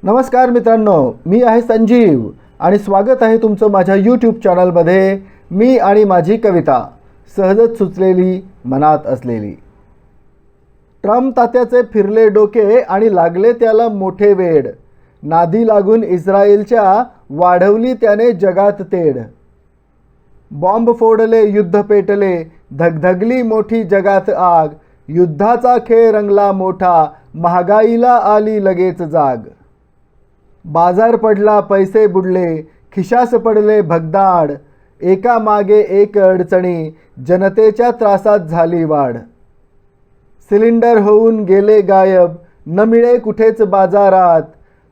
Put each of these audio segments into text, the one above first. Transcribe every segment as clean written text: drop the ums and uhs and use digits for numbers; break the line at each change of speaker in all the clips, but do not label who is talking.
नमस्कार मित्रांनो, मी आहे संजीव आणि स्वागत आहे तुमचं माझ्या यूट्यूब चॅनलमध्ये. मी आणि माझी कविता सहजच सुचलेली मनात असलेली. ट्रम्प तात्याचे फिरले डोके आणि लागले त्याला मोठे वेड. नादी लागून इस्रायलच्या वाढवली त्याने जगात तेढ. बॉम्ब फोडले, युद्ध पेटले, धगधगली मोठी जगात आग. युद्धाचा खेळ रंगला मोठा, महागाईला आली लगेच जाग. बाजार पडला, पैसे बुडले, खिशास पडले भगदाड. एका मागे एक अडचणी, जनतेच्या त्रासात झाली वाढ. सिलेंडर होऊन गेले गायब, न मिळे कुठेच बाजारात.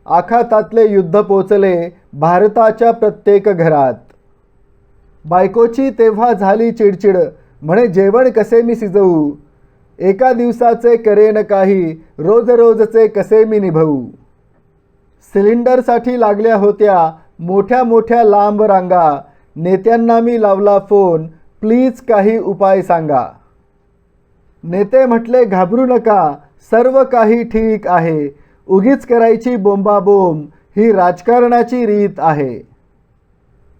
आखातातले युद्ध पोचले भारताच्या प्रत्येक घरात. बायकोची तेव्हा झाली चिडचिड, म्हणे जेवण कसे मी शिजवू. एका दिवसाचे करेन काही, रोज रोजचे कसे मी निभवू. सिलेंडरसाठी लागल्या होत्या मोठ्या मोठ्या लांब रांगा. नेत्यांना मी लावला फोन, प्लीज काही उपाय सांगा. नेते म्हटले घाबरू नका, सर्व काही ठीक आहे. उगीच करायची बोंबाबोंब, ही राजकारणाची रीत आहे.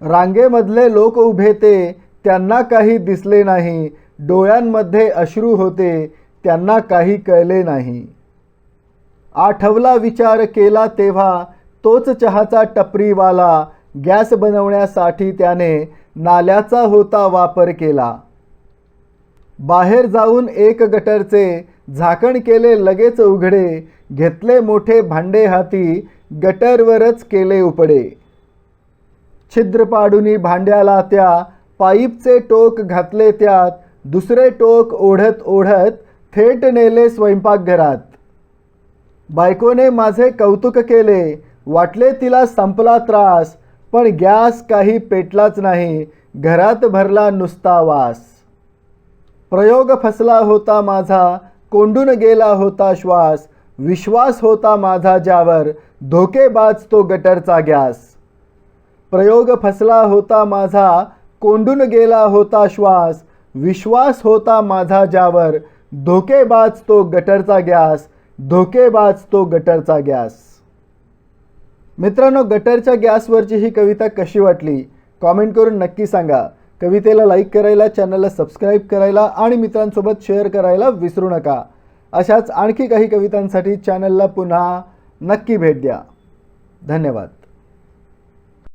रांगेमधले लोक उभे ते, त्यांना काही दिसले नाही. डोळ्यांमध्ये अश्रू होते, त्यांना काही कळले नाही. आठवला विचार केला तेव्हा तोच चहाचा टपरीवाला. गॅस बनवण्यासाठी त्याने नाल्याचा होता वापर केला. बाहेर जाऊन एक गटरचे झाकण केले लगेच उघडे. घेतले मोठे भांडे हाती, गटरवरच केले उपडे. छिद्र पाडूनी भांड्याला त्या, पाईपचे टोक घातले त्यात. दुसरे टोक ओढत ओढत थेट नेले स्वयंपाकघरात. बायकोने माझे कौतुक केले, वाटले तिला संपला त्रास. पण गॅस काही पेटलाच नाही, घरात भरला नुसता वास. प्रयोग फसला होता माझा, कोंडून गेला होता श्वास. विश्वास होता माझा ज्यावर, धोकेबाज तो गटरचा गॅस. प्रयोग फसला होता माझा, कोंडून गेला होता श्वास. विश्वास होता माझा ज्यावर, धोकेबाज तो गटरचा गॅस. धोकेबाज तो गटरचा गॅस. मित्रांनो, गटरच्या गॅसवरची ही कविता कशी वाटली कॉमेंट करून नक्की सांगा. कवितेला लाईक करायला, चॅनलला सबस्क्राईब करायला आणि मित्रांसोबत शेअर करायला विसरू नका. अशाच आणखी काही कवितांसाठी चॅनलला पुन्हा नक्की भेट द्या. धन्यवाद.